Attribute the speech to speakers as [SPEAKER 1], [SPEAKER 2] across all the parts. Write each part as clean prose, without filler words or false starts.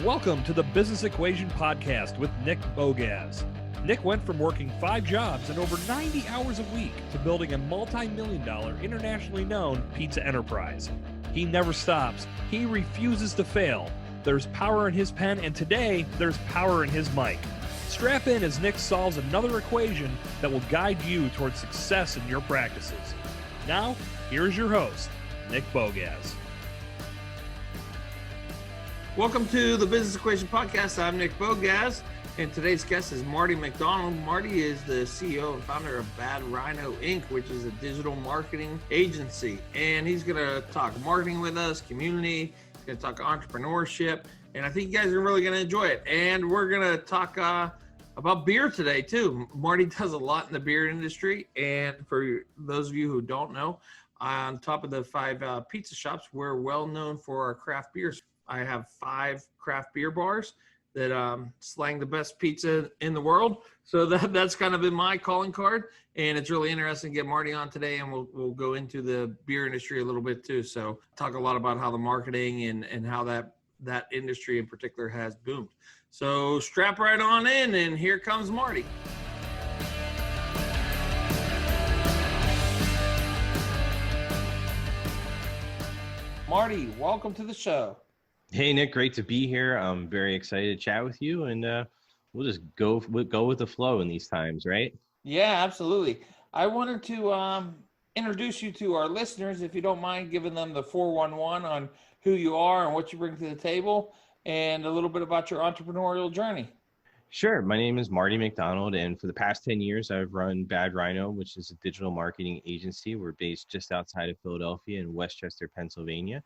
[SPEAKER 1] Welcome to the Business Equation Podcast with Nick Bogacz. Nick went from working 5 jobs and over 90 hours a week to building a multi-million-dollar internationally known pizza enterprise. He never stops. He refuses to fail. There's power in his pen, and today there's power in his mic. Strap in as Nick solves another equation that will guide you towards success in your practices. Now, here's your host, Nick Bogacz.
[SPEAKER 2] Welcome to the Business Equation Podcast. I'm Nick Bogacz, and today's guest is Marty McDonald. Marty is the CEO and founder of Bad Rhino, Inc., which is a digital marketing agency. And he's going to talk marketing with us, community, he's going to talk entrepreneurship, and I think you guys are really going to enjoy it. And we're going to talk about beer today, too. Marty does a lot in the beer industry, and for those of you who don't know, on top of the 5 pizza shops, we're well known for our craft beers. I have 5 craft beer bars that slang the best pizza in the world. So that's kind of been my calling card. And it's really interesting to get Marty on today, and we'll go into the beer industry a little bit too. So talk a lot about how the marketing and how that industry in particular has boomed. So strap right on in, and here comes Marty. Marty, welcome to the show.
[SPEAKER 3] Hey, Nick, great to be here. I'm very excited to chat with you, and we'll just go with the flow in these times, right?
[SPEAKER 2] Yeah, absolutely. I wanted to introduce you to our listeners, if you don't mind giving them the 411 on who you are and what you bring to the table, and a little bit about your entrepreneurial journey.
[SPEAKER 3] Sure. My name is Marty McDonald, and for the past 10 years, I've run Bad Rhino, which is a digital marketing agency. We're based just outside of Philadelphia in Westchester, Pennsylvania.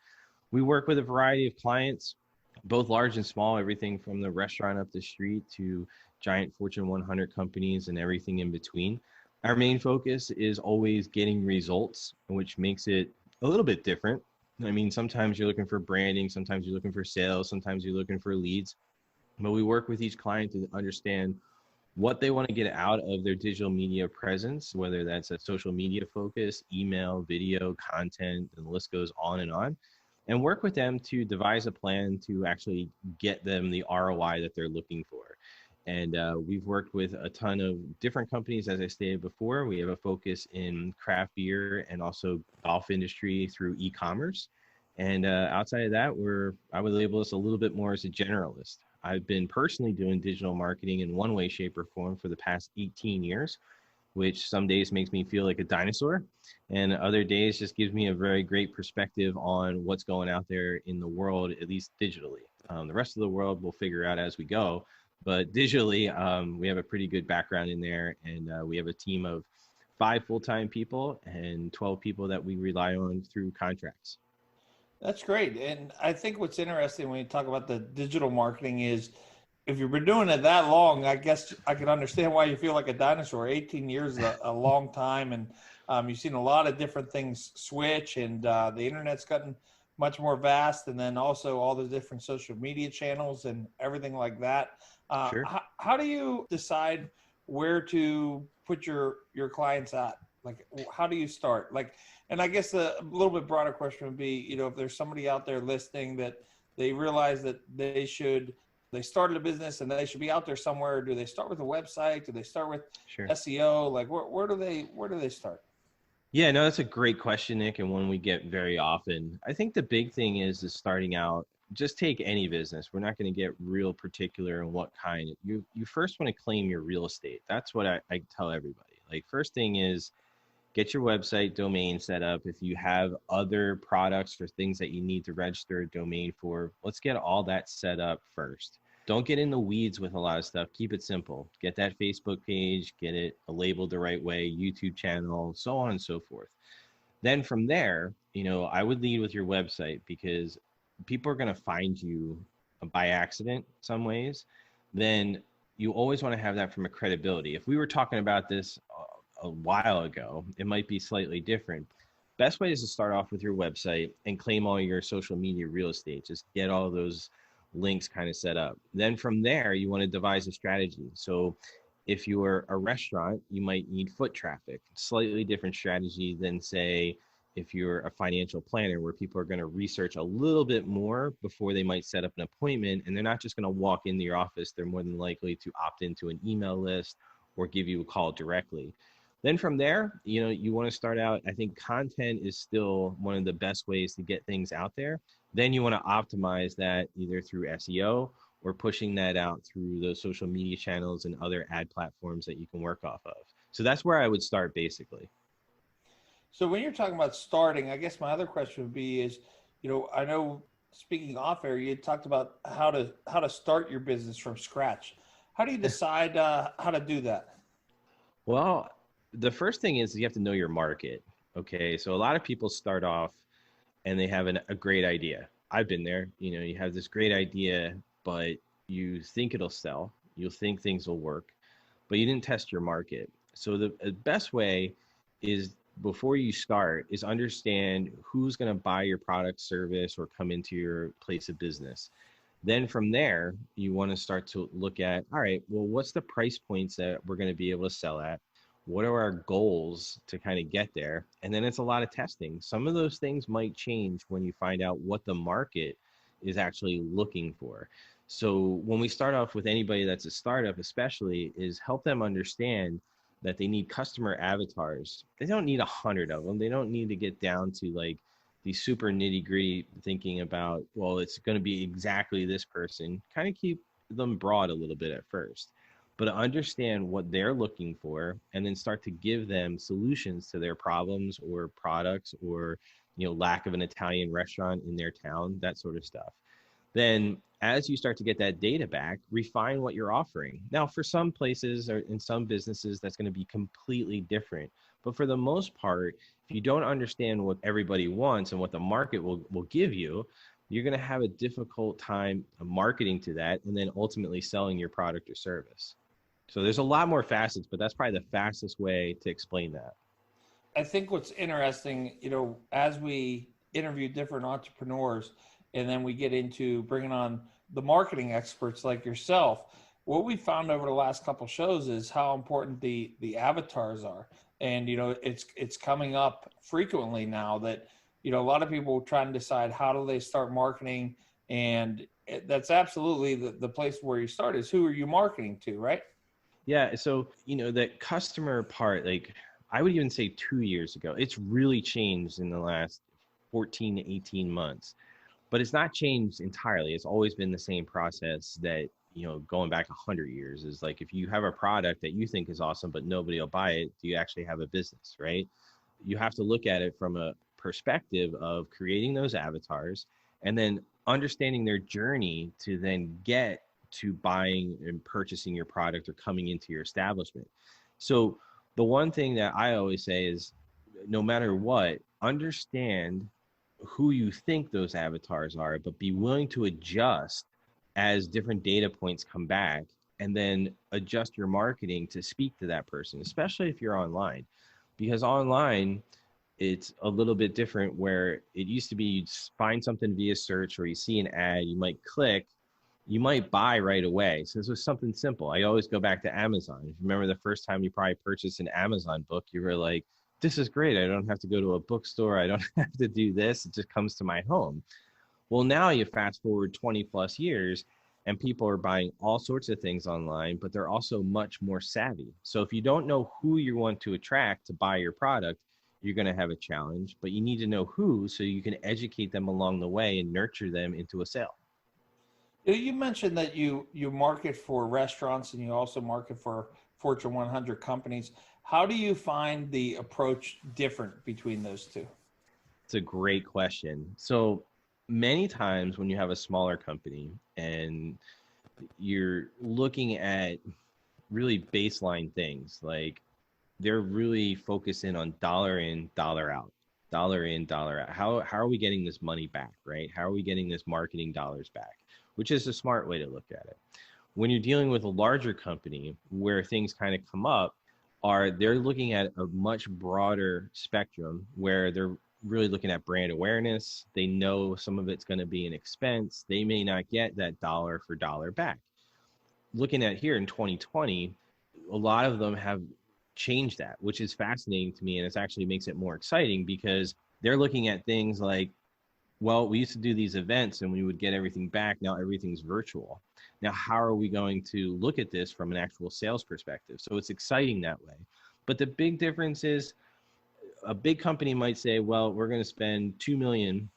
[SPEAKER 3] We work with a variety of clients, both large and small, everything from the restaurant up the street to giant Fortune 100 companies and everything in between. Our main focus is always getting results, which makes it a little bit different. I mean, sometimes you're looking for branding, sometimes you're looking for sales, sometimes you're looking for leads, but we work with each client to understand what they want to get out of their digital media presence, whether that's a social media focus, email, video, content, and the list goes on, and work with them to devise a plan to actually get them the ROI that they're looking for. And we've worked with a ton of different companies, as I stated before. We have a focus in craft beer and also golf industry through e-commerce. And outside of that, I would label us a little bit more as a generalist. I've been personally doing digital marketing in one way, shape, or form for the past 18 years, which some days makes me feel like a dinosaur, and other days just gives me a very great perspective on what's going out there in the world, at least digitally. The rest of the world we'll figure out as we go, but digitally, we have a pretty good background in there, and we have a team of 5 full-time people and 12 people that we rely on through contracts.
[SPEAKER 2] That's great. And I think what's interesting when you talk about the digital marketing is, if you've been doing it that long, I guess I can understand why you feel like a dinosaur. 18 years is a long time, and you've seen a lot of different things switch, and the internet's gotten much more vast, and then also all the different social media channels and everything like that.
[SPEAKER 3] Sure.
[SPEAKER 2] How do you decide where to put your clients at? Like, how do you start? And I guess a little bit broader question would be, if there's somebody out there listening that they realize that they started a business and they should be out there somewhere. Do they start with a website? Do they start with SEO? Like, where do they start?
[SPEAKER 3] Yeah, no, that's a great question, Nick, and one we get very often. I think the big thing is starting out, just take any business. We're not going to get real particular in what kind. You first want to claim your real estate. That's what I tell everybody. Like, first thing is get your website domain set up. If you have other products or things that you need to register a domain for, let's get all that set up first. Don't get in the weeds with a lot of stuff. Keep it simple. Get that Facebook page, get it labeled the right way, YouTube channel, so on and so forth. Then from there, I would lead with your website, because people are going to find you by accident some ways. Then you always want to have that from a credibility. If we were talking about this a while ago, it might be slightly different. Best way is to start off with your website and claim all your social media real estate. Just get all those links kind of set up. Then from there, you want to devise a strategy. So if you're a restaurant, you might need foot traffic. Slightly different strategy than, say, if you're a financial planner, where people are going to research a little bit more before they might set up an appointment, and they're not just going to walk into your office. They're more than likely to opt into an email list or give you a call directly. Then from there, you want to start out. I think content is still one of the best ways to get things out there. Then you want to optimize that either through SEO or pushing that out through those social media channels and other ad platforms that you can work off of. So that's where I would start basically.
[SPEAKER 2] So when you're talking about starting, I guess my other question would be is, I know speaking off air, you talked about how to start your business from scratch. How do you decide how to do that?
[SPEAKER 3] Well, the first thing is you have to know your market. Okay. So a lot of people start off and they have a great idea. I've been there. You have this great idea, but you think it'll sell. You'll think things will work, but you didn't test your market. So the best way is, before you start, is understand who's going to buy your product, service, or come into your place of business. Then from there, you want to start to look at, all right, well, what's the price points that we're going to be able to sell at? What are our goals to kind of get there? And then it's a lot of testing. Some of those things might change when you find out what the market is actually looking for. So when we start off with anybody that's a startup, especially, is help them understand that they need customer avatars. They don't need 100 of them. They don't need to get down to like the super nitty gritty thinking about, well, it's going to be exactly this person. Kind of keep them broad a little bit at first, but understand what they're looking for, and then start to give them solutions to their problems or products, or, lack of an Italian restaurant in their town, that sort of stuff. Then as you start to get that data back, refine what you're offering. Now, for some places or in some businesses, that's going to be completely different. But for the most part, if you don't understand what everybody wants and what the market will give you, you're going to have a difficult time marketing to that and then ultimately selling your product or service. So there's a lot more facets, but that's probably the fastest way to explain that.
[SPEAKER 2] I think what's interesting, as we interview different entrepreneurs, and then we get into bringing on the marketing experts like yourself, what we found over the last couple of shows is how important the avatars are. And, it's coming up frequently now that, a lot of people try and decide how do they start marketing. And that's absolutely the place where you start is, who are you marketing to, right?
[SPEAKER 3] Yeah. So, that customer part, like I would even say 2 years ago, it's really changed in the last 14 to 18 months. But it's not changed entirely. It's always been the same process that, going back 100 years, is like, if you have a product that you think is awesome, but nobody will buy it, do you actually have a business, right? You have to look at it from a perspective of creating those avatars and then understanding their journey to then get to buying and purchasing your product or coming into your establishment. So the one thing that I always say is, no matter what, understand who you think those avatars are, but be willing to adjust as different data points come back, and then adjust your marketing to speak to that person, especially if you're online. Because online, it's a little bit different, where it used to be you'd find something via search, or you see an ad, you might click, you might buy right away. So this was something simple. I always go back to Amazon. If you remember the first time you probably purchased an Amazon book, you were like, this is great. I don't have to go to a bookstore. I don't have to do this. It just comes to my home. Well, now you fast forward 20 plus years and people are buying all sorts of things online, but they're also much more savvy. So if you don't know who you want to attract to buy your product, you're going to have a challenge, but you need to know who, so you can educate them along the way and nurture them into a sale.
[SPEAKER 2] You mentioned that you market for restaurants and you also market for Fortune 100 companies. How do you find the approach different between those two?
[SPEAKER 3] It's a great question. So many times when you have a smaller company and you're looking at really baseline things, like they're really focusing on dollar in, dollar out, dollar in, dollar out. How are we getting this money back, right? How are we getting this marketing dollars back? Which is a smart way to look at it. When you're dealing with a larger company, where things kind of come up, they're looking at a much broader spectrum, where they're really looking at brand awareness. They know some of it's going to be an expense. They may not get that dollar for dollar back. Looking at here in 2020, a lot of them have changed that, which is fascinating to me. And it actually makes it more exciting, because they're looking at things like, well, we used to do these events and we would get everything back. Now everything's virtual. Now, how are we going to look at this from an actual sales perspective? So it's exciting that way. But the big difference is a big company might say, well, we're going to spend 2 million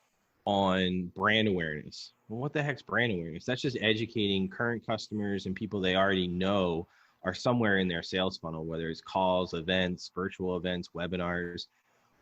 [SPEAKER 3] on brand awareness. Well, what the heck's brand awareness? That's just educating current customers and people they already know are somewhere in their sales funnel, whether it's calls, events, virtual events, webinars.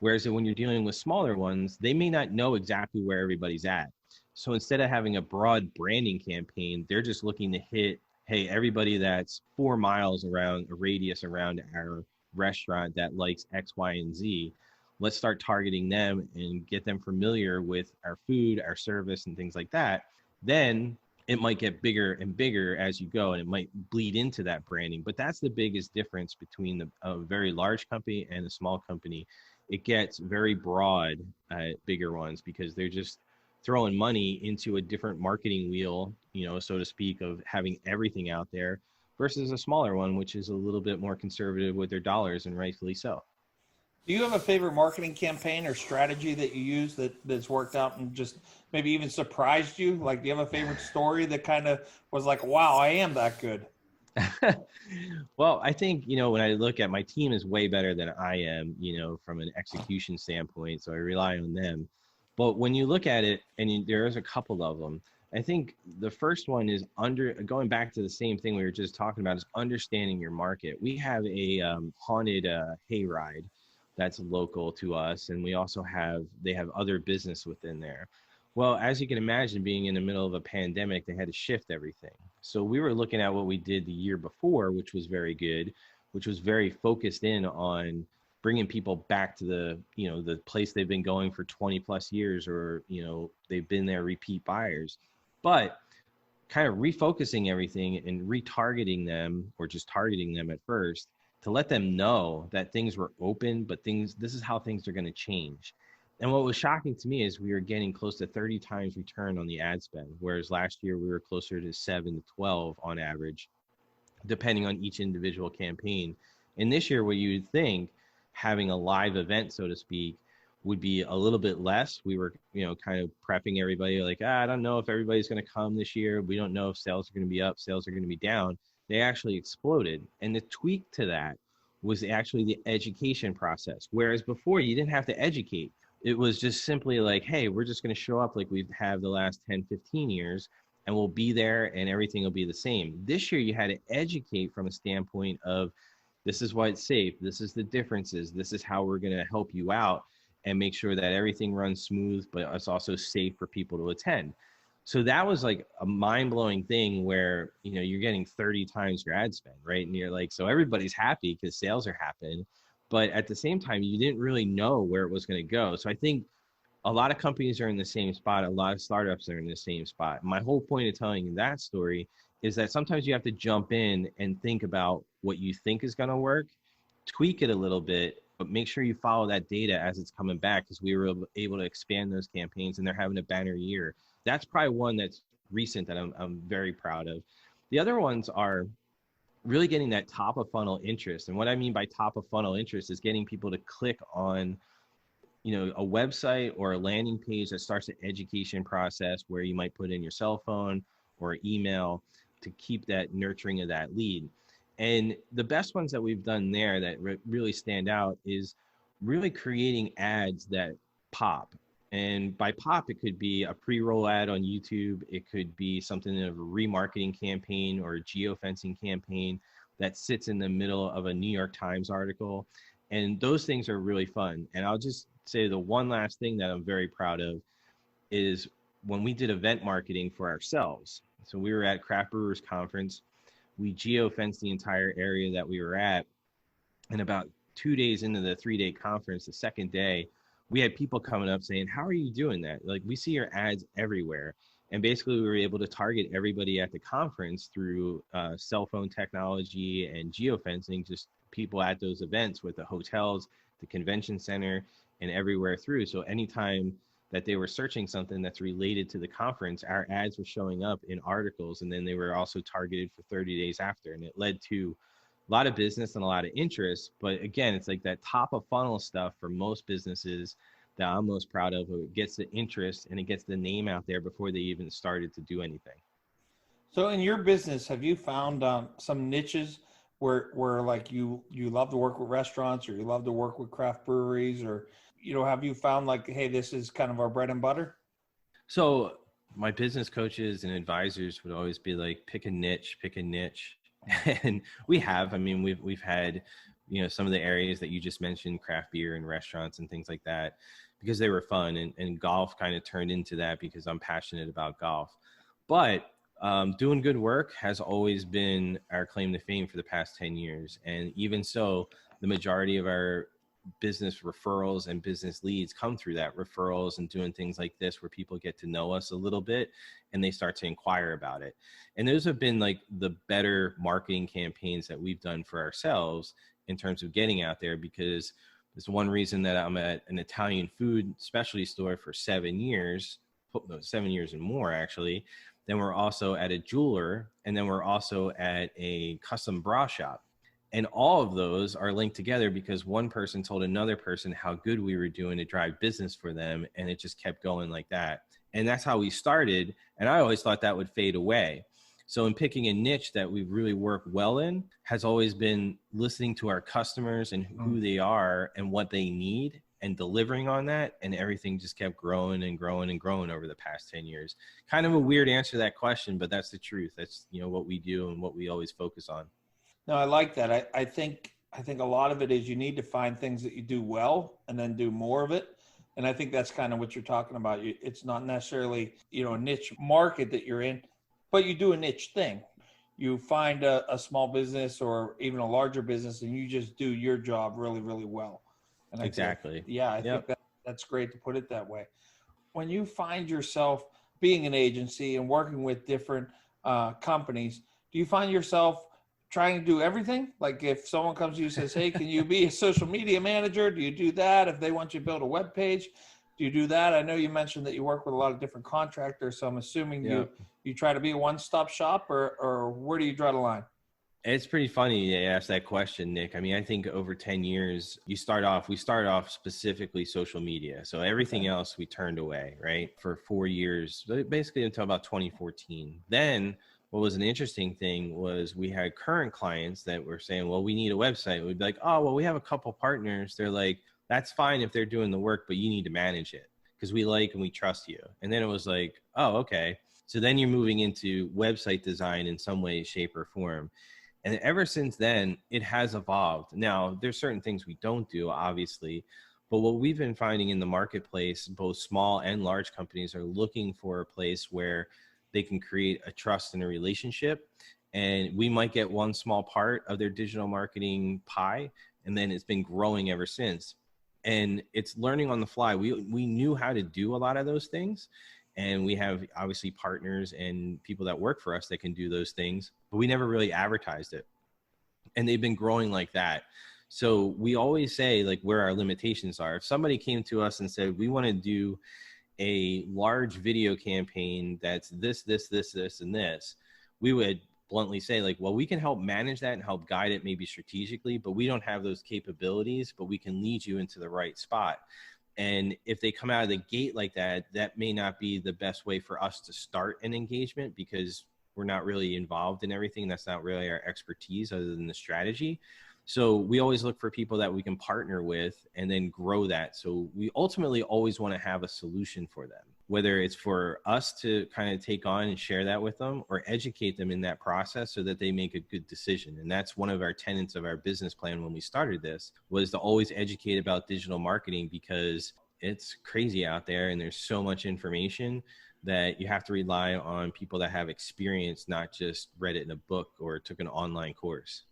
[SPEAKER 3] Whereas when you're dealing with smaller ones, they may not know exactly where everybody's at. So instead of having a broad branding campaign, they're just looking to hit, hey, everybody that's 4 miles around a radius around our restaurant that likes X, Y, and Z, let's start targeting them and get them familiar with our food, our service, and things like that. Then it might get bigger and bigger as you go, and it might bleed into that branding. But that's the biggest difference between a very large company and a small company. It gets very broad at bigger ones because they're just throwing money into a different marketing wheel, so to speak, of having everything out there versus a smaller one, which is a little bit more conservative with their dollars, and rightfully so.
[SPEAKER 2] Do you have a favorite marketing campaign or strategy that you use that's worked out and just maybe even surprised you? Like, do you have a favorite story that kind of was like, wow, I am that good?
[SPEAKER 3] Well, I think, when I look at my team is way better than I am, from an execution standpoint. So I rely on them. But when you look at it, and there's a couple of them, I think the first one is going back to the same thing we were just talking about, is understanding your market. We have a haunted hayride that's local to us, and we also they have other business within there. Well, as you can imagine, being in the middle of a pandemic, they had to shift everything. So we were looking at what we did the year before, which was very good, which was very focused in on bringing people back to the place they've been going for 20 plus years, or, they've been there repeat buyers, but kind of refocusing everything and retargeting them, or just targeting them at first, to let them know that things were open, but this is how things are going to change. And what was shocking to me is we were getting close to 30 times return on the ad spend, whereas last year we were closer to 7 to 12 on average, depending on each individual campaign. And this year, what you'd think, having a live event, so to speak, would be a little bit less. We were, kind of prepping everybody like, I don't know if everybody's going to come this year. We don't know if sales are going to be up, sales are going to be down. They actually exploded. And the tweak to that was actually the education process. Whereas before, you didn't have to educate. It was just simply like, hey, we're just going to show up like we've had the last 10, 15 years, and we'll be there and everything will be the same. This year, you had to educate from a standpoint of, this is why it's safe. This is the differences. This is how we're going to help you out and make sure that everything runs smooth, but it's also safe for people to attend. So that was like a mind-blowing thing where, you're getting 30 times your ad spend, right? And you're like, so everybody's happy because sales are happening. But at the same time, you didn't really know where it was going to go. So I think a lot of companies are in the same spot. A lot of startups are in the same spot. My whole point of telling you that story is that sometimes you have to jump in and think about what you think is going to work, tweak it a little bit, but make sure you follow that data as it's coming back, because we were able to expand those campaigns and they're having a banner year. That's probably one that's recent that I'm very proud of. The other ones are really getting that top of funnel interest. And what I mean by top of funnel interest is getting people to click on, a website or a landing page that starts the education process, where you might put in your cell phone or email to keep that nurturing of that lead. And the best ones that we've done there that really stand out is really creating ads that pop. And by pop, it could be a pre-roll ad on YouTube. It could be something of a remarketing campaign or a geofencing campaign that sits in the middle of a New York Times article. And those things are really fun. And I'll just say the one last thing that I'm very proud of is when we did event marketing for ourselves. So we were at Craft Brewers Conference. We geofenced the entire area that we were at. And about 2 days into the 3-day conference, the second day, we had people coming up saying, how are you doing that? Like, we see your ads everywhere. And basically we were able to target everybody at the conference through cell phone technology and geofencing, just people at those events with the hotels, the convention center, and everywhere through. So anytime that they were searching something that's related to the conference, our ads were showing up in articles, and then they were also targeted for 30 days after. And it led to a lot of business and a lot of interest. But again, it's like that top of funnel stuff for most businesses that I'm most proud of. It gets the interest and it gets the name out there before they even started to do anything.
[SPEAKER 2] So in your business, have you found some niches where like you love to work with restaurants, or you love to work with craft breweries, or, have you found like, hey, this is kind of our bread and butter?
[SPEAKER 3] So my business coaches and advisors would always be like, pick a niche. And we have, I mean, we've had, some of the areas that you just mentioned, craft beer and restaurants and things like that, because they were fun, and golf kind of turned into that because I'm passionate about golf. But doing good work has always been our claim to fame for the past 10 years. And even so, the majority of our business referrals and business leads come through that referrals and doing things like this, where people get to know us a little bit and they start to inquire about it. And those have been like the better marketing campaigns that we've done for ourselves in terms of getting out there, because there's one reason that I'm at an Italian food specialty store for 7 years, 7 years and more actually. Then we're also at a jeweler, and then we're also at a custom bra shop. And all of those are linked together because one person told another person how good we were doing to drive business for them. And it just kept going like that. And that's how we started. And I always thought that would fade away. So in picking a niche that we really work well in has always been listening to our customers and who they are and what they need, and delivering on that. And everything just kept growing and growing and growing over the past 10 years. Kind of a weird answer to that question, but that's the truth. That's, what we do and what we always focus on.
[SPEAKER 2] No, I like that. I think a lot of it is you need to find things that you do well and then do more of it. And I think that's kind of what you're talking about. It's not necessarily, a niche market that you're in, but you do a niche thing. You find a small business or even a larger business, and you just do your job really, really well. And
[SPEAKER 3] exactly.
[SPEAKER 2] I think that's great to put it that way. When you find yourself being an agency and working with different companies, do you find yourself trying to do everything? Like if someone comes to you and says, hey, can you be a social media manager? Do you do that? If they want you to build a web page, do you do that? I know you mentioned that you work with a lot of different contractors, so I'm assuming you try to be a one-stop shop, or where do you draw the line?
[SPEAKER 3] It's pretty funny you ask that question, Nick. I mean, I think over 10 years, we start off specifically social media. So everything else we turned away, right? For 4 years, basically until about 2014. Then what was an interesting thing was we had current clients that were saying, well, we need a website. We'd be like, oh, well, we have a couple partners. They're like, that's fine if they're doing the work, but you need to manage it because we like and we trust you. And then it was like, oh, okay. So then you're moving into website design in some way, shape, or form. And ever since then, it has evolved. Now, there's certain things we don't do, obviously, but what we've been finding in the marketplace, both small and large companies are looking for a place where they can create a trust and a relationship. And we might get one small part of their digital marketing pie, and then it's been growing ever since. And it's learning on the fly. We knew how to do a lot of those things. And we have obviously partners and people that work for us that can do those things, but we never really advertised it. And they've been growing like that. So we always say like where our limitations are. If somebody came to us and said, we want to do a large video campaign that's this, and this, we would bluntly say like, well, we can help manage that and help guide it maybe strategically, but we don't have those capabilities, but we can lead you into the right spot. And if they come out of the gate like that, that may not be the best way for us to start an engagement because we're not really involved in everything. That's not really our expertise other than the strategy. So we always look for people that we can partner with and then grow that. So we ultimately always want to have a solution for them, whether it's for us to kind of take on and share that with them or educate them in that process so that they make a good decision. And that's one of our tenets of our business plan when we started this, was to always educate about digital marketing because it's crazy out there and there's so much information that you have to rely on people that have experience, not just read it in a book or took an online course.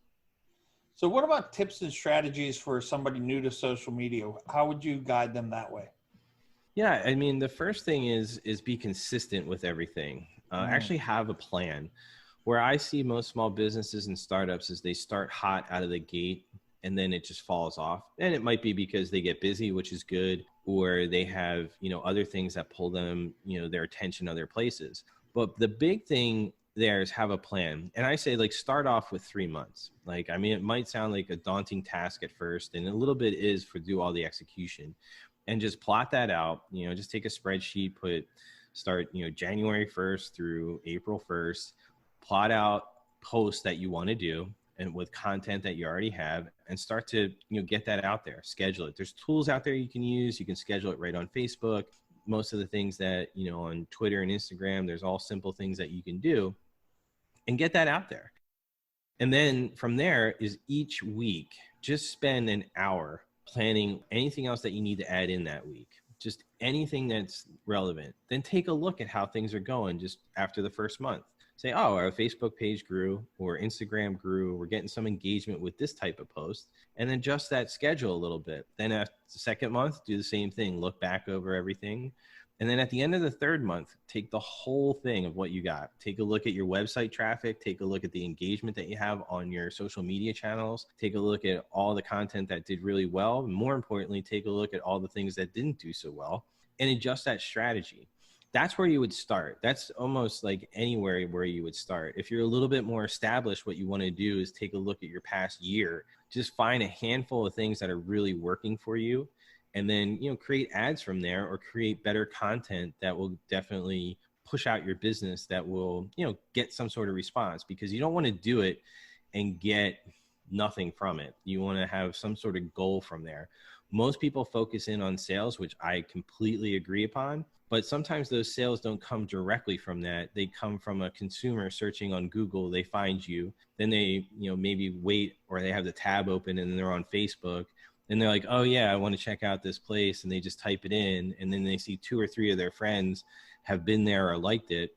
[SPEAKER 2] So what about tips and strategies for somebody new to social media? How would you guide them that way?
[SPEAKER 3] Yeah, I mean, the first thing is be consistent with everything. Actually have a plan. Where I see most small businesses and startups is they start hot out of the gate and then it just falls off. And it might be because they get busy, which is good, or they have, other things that pull them, their attention other places. But the big thing there is have a plan. And I say start off with 3 months. It might sound like a daunting task at first, and a little bit is for do all the execution. and just plot that out. Just take a spreadsheet, start January 1st through April 1st, plot out posts that you want to do and with content that you already have, and start to get that out there. Schedule it. There's tools out there you can use. You can schedule it right on Facebook. Most of the things that on Twitter and Instagram, there's all simple things that you can do, and get that out there. And then from there is each week, just spend an hour planning anything else that you need to add in that week. Just anything that's relevant. Then take a look at how things are going just after the first month. Say, oh, our Facebook page grew or Instagram grew. We're getting some engagement with this type of post. And then adjust that schedule a little bit. Then after the second month, do the same thing. Look back over everything. And then at the end of the third month, take the whole thing of what you got. Take a look at your website traffic. Take a look at the engagement that you have on your social media channels. Take a look at all the content that did really well. And more importantly, take a look at all the things that didn't do so well and adjust that strategy. That's where you would start. That's almost like anywhere where you would start. If you're a little bit more established, what you want to do is take a look at your past year. Just find a handful of things that are really working for you. And then, create ads from there or create better content that will definitely push out your business that will, get some sort of response, because you don't want to do it and get nothing from it. You want to have some sort of goal from there. Most people focus in on sales, which I completely agree upon, but sometimes those sales don't come directly from that. They come from a consumer searching on Google. They find you, then they, maybe wait, or they have the tab open and they're on Facebook. And they're like, oh yeah, I want to check out this place. And they just type it in. And then they see 2 or 3 of their friends have been there or liked it.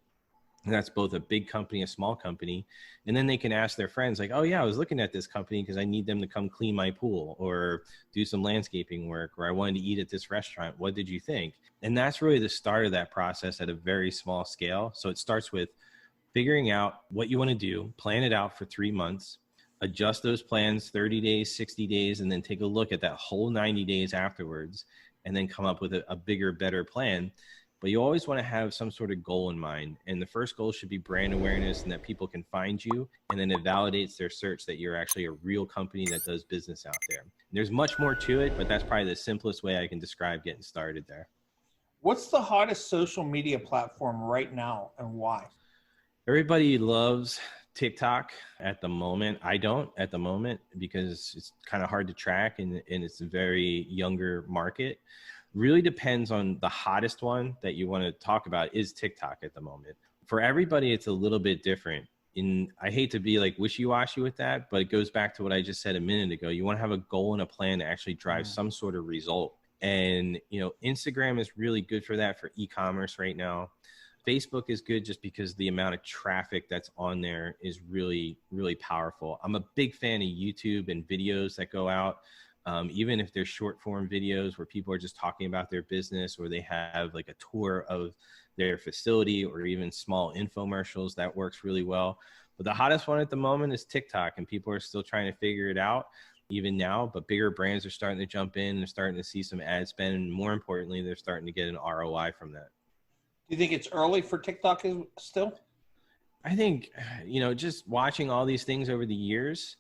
[SPEAKER 3] And that's both a big company, a small company. And then they can ask their friends like, oh yeah, I was looking at this company because I need them to come clean my pool or do some landscaping work, or I wanted to eat at this restaurant. What did you think? And that's really the start of that process at a very small scale. So it starts with figuring out what you want to do, plan it out for 3 months, adjust those plans 30 days, 60 days, and then take a look at that whole 90 days afterwards, and then come up with a bigger, better plan. But you always want to have some sort of goal in mind. And the first goal should be brand awareness and that people can find you. And then it validates their search that you're actually a real company that does business out there. There's much more to it, but that's probably the simplest way I can describe getting started there.
[SPEAKER 2] What's the hottest social media platform right now and why?
[SPEAKER 3] Everybody loves TikTok at the moment. I don't at the moment because it's kind of hard to track and it's a very younger market. Really depends on the hottest one that you want to talk about is TikTok at the moment. For everybody, it's a little bit different. I hate to be like wishy-washy with that, but it goes back to what I just said a minute ago. You want to have a goal and a plan to actually drive some sort of result. And, Instagram is really good for that for e-commerce right now. Facebook is good just because the amount of traffic that's on there is really, really powerful. I'm a big fan of YouTube and videos that go out. Even if they're short form videos where people are just talking about their business, or they have like a tour of their facility, or even small infomercials, that works really well. But the hottest one at the moment is TikTok, and people are still trying to figure it out even now, but bigger brands are starting to jump in and starting to see some ad spend. And more importantly, they're starting to get an ROI from that.
[SPEAKER 2] Do you think it's early for TikTok still?
[SPEAKER 3] I think, just watching all these things over the years,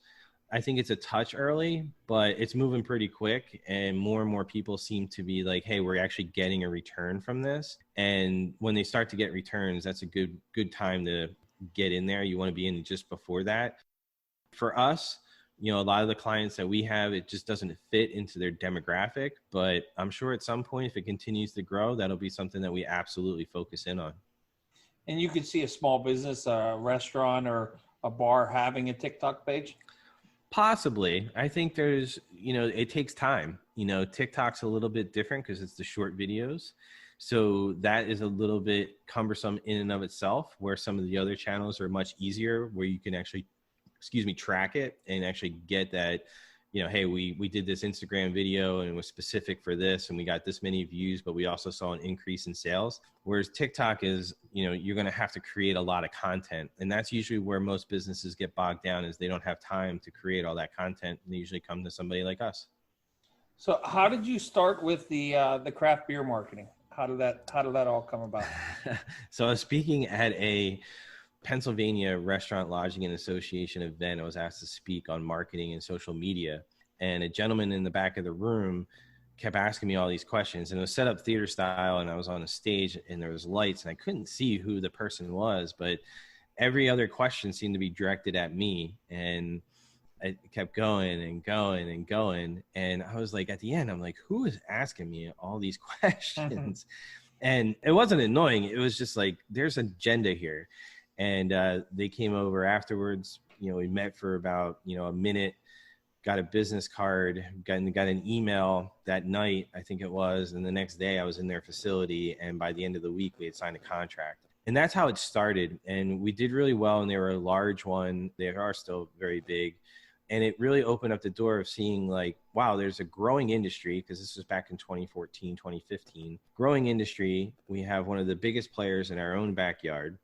[SPEAKER 3] I think it's a touch early, but it's moving pretty quick, and more people seem to be like, hey, we're actually getting a return from this. And when they start to get returns, that's a good time to get in there. You want to be in just before that. For us, a lot of the clients that we have, it just doesn't fit into their demographic, but I'm sure at some point, if it continues to grow, that'll be something that we absolutely focus in on.
[SPEAKER 2] And you could see a small business, a restaurant or a bar having a TikTok page?
[SPEAKER 3] Possibly. I think there's, it takes time. TikTok's a little bit different because it's the short videos. So that is a little bit cumbersome in and of itself, where some of the other channels are much easier, where you can actually, track it and actually get that, hey, we did this Instagram video and it was specific for this and we got this many views, but we also saw an increase in sales. Whereas TikTok is, you're going to have to create a lot of content. And that's usually where most businesses get bogged down, is they don't have time to create all that content. And they usually come to somebody like us. So
[SPEAKER 2] how did you start with the craft beer marketing? How did that all come about?
[SPEAKER 3] So I was speaking at a Pennsylvania Restaurant Lodging and Association event. I was asked to speak on marketing and social media, and a gentleman in the back of the room kept asking me all these questions, and it was set up theater style, and I was on a stage and there was lights and I couldn't see who the person was, but every other question seemed to be directed at me. And I kept going and going and going. And I was like, at the end, I'm like, who is asking me all these questions? And it wasn't annoying. It was just like, there's an agenda here. And they came over afterwards. We met for about, a minute, got a business card, got an email that night, I think it was. And the next day I was in their facility. And by the end of the week, we had signed a contract. And that's how it started. And we did really well. And they were a large one. They are still very big. And it really opened up the door of seeing like, wow, there's a growing industry, because this was back in 2014, 2015, growing industry. We have one of the biggest players in our own backyard.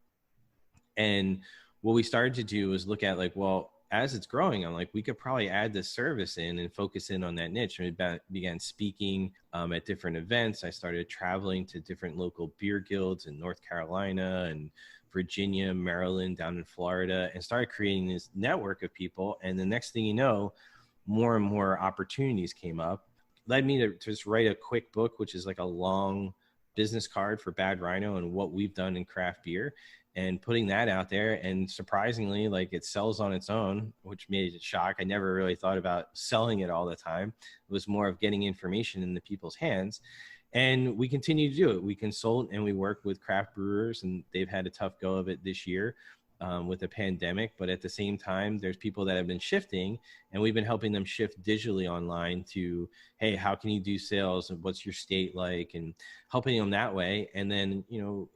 [SPEAKER 3] And what we started to do was look at like, well, as it's growing, I'm like, we could probably add this service in and focus in on that niche. And we began speaking at different events. I started traveling to different local beer guilds in North Carolina and Virginia, Maryland, down in Florida, and started creating this network of people. And the next thing you know, more and more opportunities came up. Led me to just write a quick book, which is like a long business card for Bad Rhino and what we've done in craft beer, and putting that out there. And surprisingly, like, it sells on its own, which made it a shock. I never really thought about selling it all the time. It was more of getting information in the people's hands. And we continue to do it. We consult and we work with craft brewers, and they've had a tough go of it this year with the pandemic. But at the same time, there's people that have been shifting, and we've been helping them shift digitally online to, hey, how can you do sales, and what's your state like, and helping them that way. And then,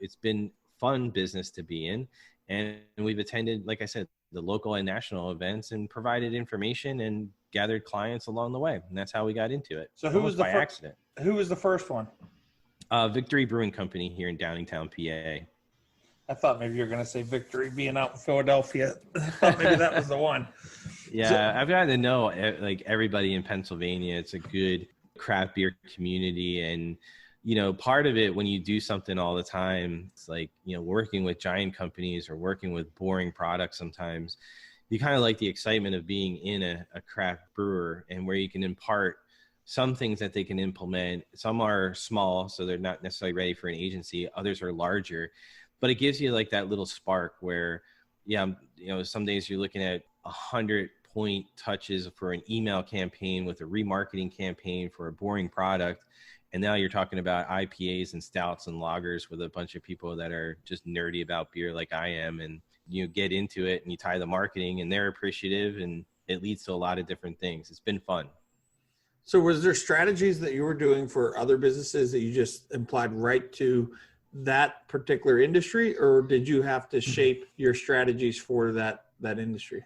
[SPEAKER 3] it's been fun business to be in. And we've attended, like I said, the local and national events and provided information and gathered clients along the way. And that's how we got into it.
[SPEAKER 4] So who was the
[SPEAKER 3] by accident.
[SPEAKER 4] Who was the first one?
[SPEAKER 3] Victory Brewing Company here in Downingtown, PA.
[SPEAKER 4] I thought maybe you were going to say Victory being out in Philadelphia. I thought maybe that was the one.
[SPEAKER 3] Yeah, I've gotten to know like everybody in Pennsylvania. It's a good craft beer community. And, part of it when you do something all the time, it's like, working with giant companies or working with boring products sometimes, you kind of like the excitement of being in a craft brewer, and where you can impart some things that they can implement. Some are small, so they're not necessarily ready for an agency. Others are larger, but it gives you like that little spark where, some days you're looking at 100-point touches for an email campaign with a remarketing campaign for a boring product. And now you're talking about IPAs and stouts and lagers with a bunch of people that are just nerdy about beer like I am. And you get into it and you tie the marketing, and they're appreciative, and it leads to a lot of different things. It's been fun.
[SPEAKER 2] So was there strategies that you were doing for other businesses that you just applied right to that particular industry, or did you have to shape your strategies for that industry?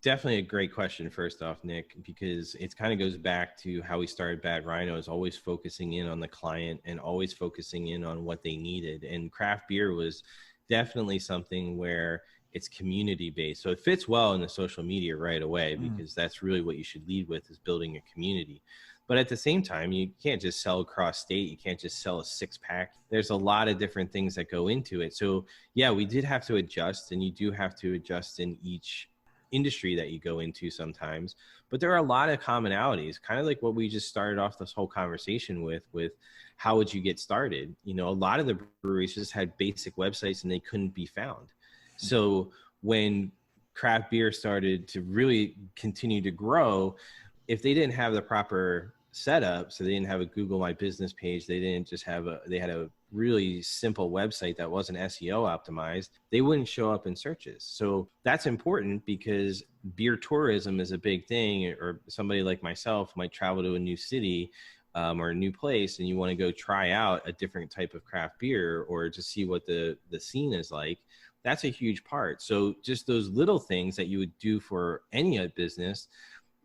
[SPEAKER 3] Definitely a great question, first off, Nick, because it kind of goes back to how we started Bad Rhino, is always focusing in on the client and always focusing in on what they needed. And craft beer was definitely something where it's community based. So it fits well in the social media right away, because that's really what you should lead with, is building a community. But at the same time, you can't just sell across state. You can't just sell a 6-pack. There's a lot of different things that go into it. So yeah, we did have to adjust, and you do have to adjust in each industry that you go into sometimes. But there are a lot of commonalities, kind of like what we just started off this whole conversation with how would you get started? A lot of the breweries just had basic websites and they couldn't be found. So when craft beer started to really continue to grow, if they didn't have the proper setup, so they didn't have a Google My Business page, they didn't just have they had a really simple website that wasn't SEO optimized, they wouldn't show up in searches. So that's important, because beer tourism is a big thing. Or somebody like myself might travel to a new city or a new place, and you want to go try out a different type of craft beer, or just see what the scene is like. That's a huge part. So just those little things that you would do for any business,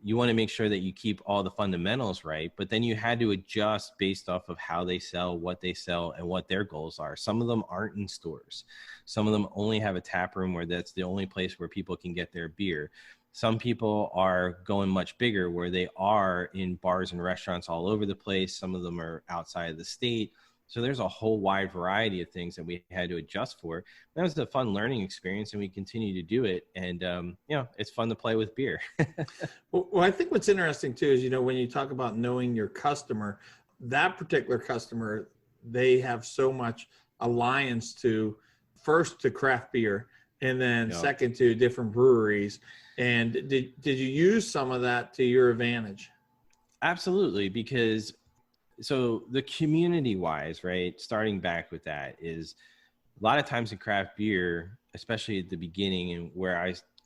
[SPEAKER 3] you want to make sure that you keep all the fundamentals right, but then you had to adjust based off of how they sell, what they sell, and what their goals are. Some of them aren't in stores. Some of them only have a tap room where that's the only place where people can get their beer. Some people are going much bigger, where they are in bars and restaurants all over the place. Some of them are outside of the state. So there's a whole wide variety of things that we had to adjust for. That was a fun learning experience, and we continue to do it. And, it's fun to play with beer.
[SPEAKER 2] Well, I think what's interesting too is, when you talk about knowing your customer, that particular customer, they have so much alliance to craft beer, and then second to different breweries. And did you use some of that to your advantage?
[SPEAKER 3] Absolutely, because so the community wise, right, starting back with that, is a lot of times in craft beer, especially at the beginning, and where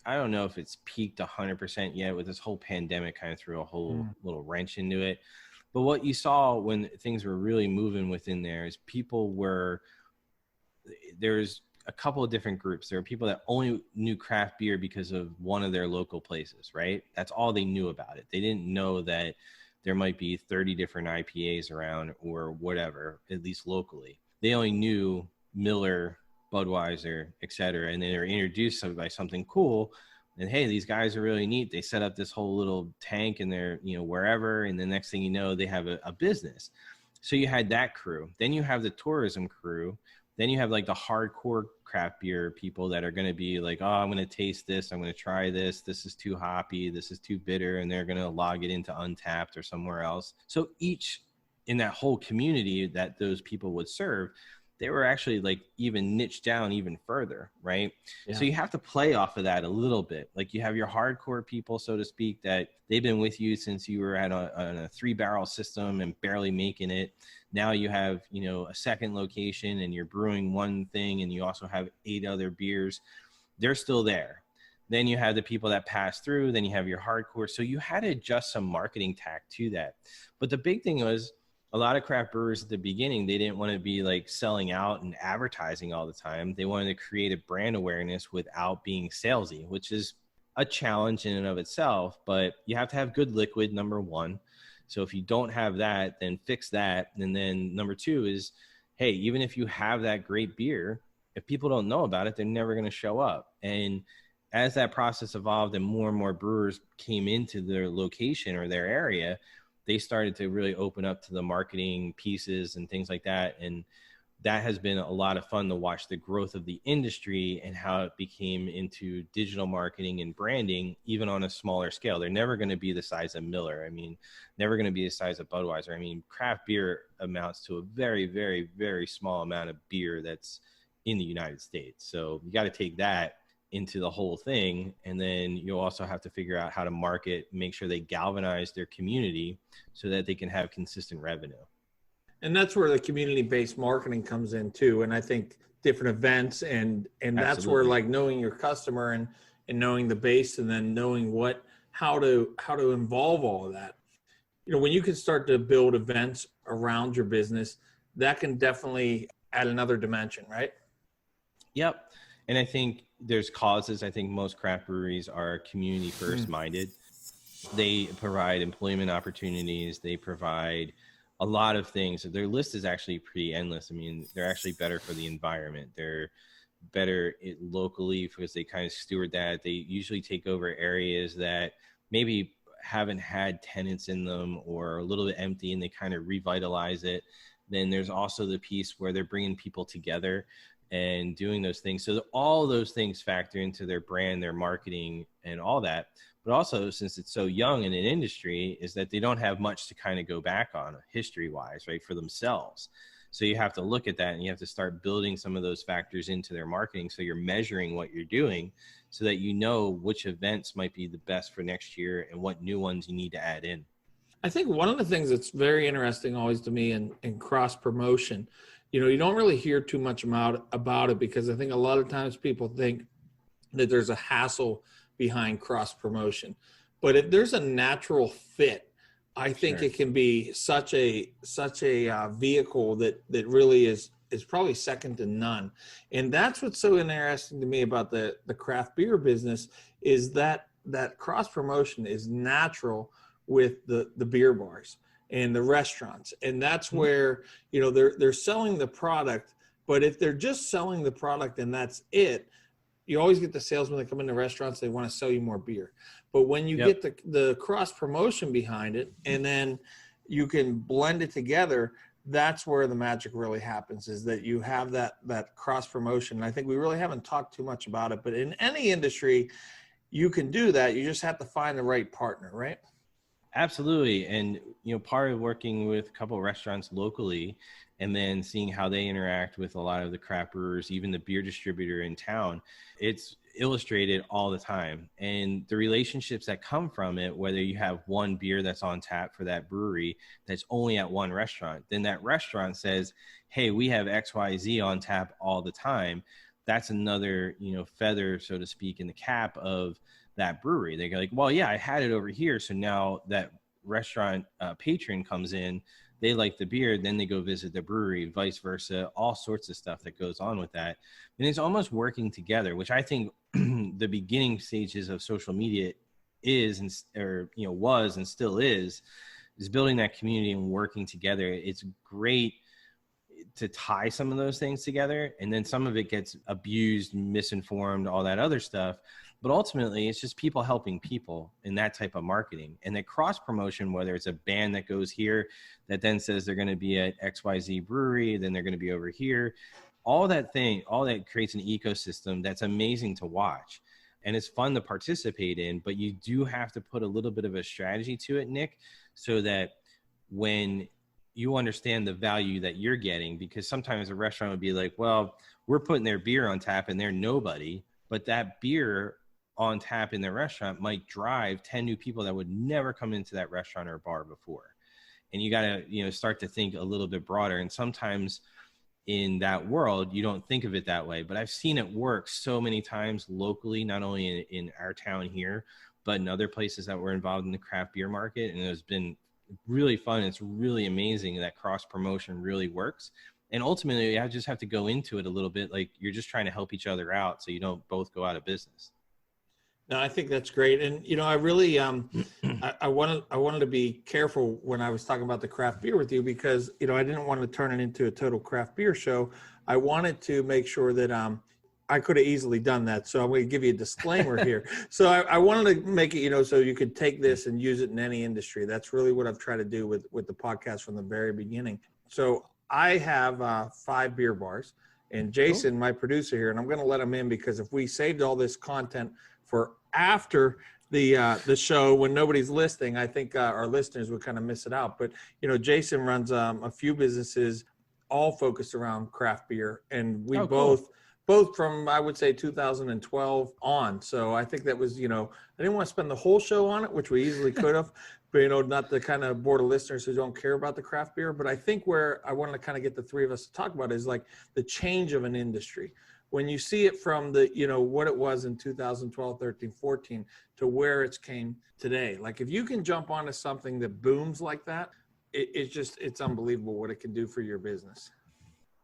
[SPEAKER 3] I don't know if it's peaked 100% yet, with this whole pandemic kind of threw a whole little wrench into it. But what you saw when things were really moving within there is there's a couple of different groups. There were people that only knew craft beer because of one of their local places, right? That's all they knew about it. They didn't know that there might be 30 different IPAs around or whatever, at least locally. They only knew Miller, Budweiser, etc. And then they were introduced by something cool. And hey, these guys are really neat. They set up this whole little tank in their, wherever. And the next thing you know, they have a business. So you had that crew. Then you have the tourism crew. Then you have like the hardcore craft beer people that are going to be like, oh, I'm going to taste this. I'm going to try this. This is too hoppy. This is too bitter. And they're going to log it into Untapped or somewhere else. So each in that whole community that those people would serve, they were actually like even niched down even further, right? Yeah. So you have to play off of that a little bit. Like you have your hardcore people, so to speak, that they've been with you since you were on a 3-barrel system and barely making it. Now you have, a second location and you're brewing one thing and you also have 8 other beers. They're still there. Then you have the people that pass through, then you have your hardcore. So you had to adjust some marketing tack to that. But the big thing was, a lot of craft brewers at the beginning, they didn't want to be like selling out and advertising all the time. They wanted to create a brand awareness without being salesy, which is a challenge in and of itself, but you have to have good liquid, number one. So if you don't have that, then fix that. And then number 2 is, hey, even if you have that great beer, if people don't know about it, they're never going to show up. And as that process evolved and more brewers came into their location or their area, they started to really open up to the marketing pieces and things like that. And that has been a lot of fun to watch the growth of the industry and how it became into digital marketing and branding, even on a smaller scale. They're never going to be the size of Miller. I mean, never going to be the size of Budweiser. I mean, craft beer amounts to a very, very, very small amount of beer that's in the United States. So you got to take that into the whole thing. And then you'll also have to figure out how to market, make sure they galvanize their community so that they can have consistent revenue.
[SPEAKER 2] And that's where the community-based marketing comes in too. And I think different events and that's where like knowing your customer and knowing the base and then knowing how to involve all of that. When you can start to build events around your business, that can definitely add another dimension, right?
[SPEAKER 3] Yep. And I think there's causes. I think most craft breweries are community first minded. They provide employment opportunities. They provide a lot of things. Their list is actually pretty endless. I mean, they're actually better for the environment. They're better locally because they kind of steward that. They usually take over areas that maybe haven't had tenants in them or a little bit empty, and they kind of revitalize it. Then there's also the piece where they're bringing people together and doing those things. So all those things factor into their brand, their marketing, and all that. But also, since it's so young in an industry, is that they don't have much to kind of go back on history-wise, right, for themselves. So you have to look at that and you have to start building some of those factors into their marketing. So you're measuring what you're doing so that you know which events might be the best for next year and what new ones you need to add in.
[SPEAKER 2] I think one of the things that's very interesting always to me in cross promotion, you don't really hear too much about it because I think a lot of times people think that there's a hassle behind cross promotion. But if there's a natural fit, I think it can be such a vehicle that really is probably second to none. And that's what's so interesting to me about the craft beer business is that cross promotion is natural with the beer bars and the restaurants. And that's where, they're selling the product, but if they're just selling the product and that's it, you always get the salesmen that come into restaurants, they want to sell you more beer. But when you get the cross promotion behind it and then you can blend it together, that's where the magic really happens, is that you have that cross promotion. And I think we really haven't talked too much about it, but in any industry, you can do that. You just have to find the right partner, right?
[SPEAKER 3] Absolutely. And, part of working with a couple of restaurants locally and then seeing how they interact with a lot of the craft brewers, even the beer distributor in town, it's illustrated all the time. And the relationships that come from it, whether you have one beer that's on tap for that brewery that's only at one restaurant, then that restaurant says, hey, we have XYZ on tap all the time. That's another, feather, so to speak, in the cap of that brewery. They're like, well, yeah, I had it over here. So now that restaurant patron comes in, they like the beer, then they go visit the brewery, vice versa, all sorts of stuff that goes on with that. And it's almost working together, which I think the beginning stages of social media was and still is building that community and working together. It's great to tie some of those things together, and then some of it gets abused, misinformed, all that other stuff. But ultimately, it's just people helping people in that type of marketing. And the cross promotion, whether it's a band that goes here that then says they're going to be at XYZ brewery, then they're going to be over here, all that creates an ecosystem that's amazing to watch. And it's fun to participate in, but you do have to put a little bit of a strategy to it, Nick, so that when you understand the value that you're getting, because sometimes a restaurant would be like, well, we're putting their beer on tap and they're nobody, but that beer on tap in their restaurant might drive 10 new people that would never come into that restaurant or bar before. And you got to, start to think a little bit broader. And sometimes in that world, you don't think of it that way, but I've seen it work so many times locally, not only in our town here, but in other places that were involved in the craft beer market. And it's been really fun. It's really amazing that cross promotion really works. And ultimately, I just have to go into it a little bit like you're just trying to help each other out so you don't both go out of business.
[SPEAKER 2] No, I think that's great. And, I really, I wanted to be careful when I was talking about the craft beer with you, because, I didn't want to turn it into a total craft beer show. I wanted to make sure that, I could have easily done that. So I'm going to give you a disclaimer here. So I wanted to make it, so you could take this and use it in any industry. That's really what I've tried to do with the podcast from the very beginning. So I have 5 beer bars, and Jason, my producer here, and I'm going to let him in because if we saved all this content for after the show when nobody's listening, I think our listeners would kind of miss it out. But, Jason runs a few businesses all focused around craft beer, and we both from, I would say, 2012 on. So I think that was, I didn't want to spend the whole show on it, which we easily could have, but, not the kind of board of listeners who don't care about the craft beer. But I think where I wanted to kind of get the three of us to talk about is like the change of an industry. When you see it from the, what it was in 2012, 13, 14 to where it's came today. Like if you can jump onto something that booms like that, it's unbelievable what it can do for your business.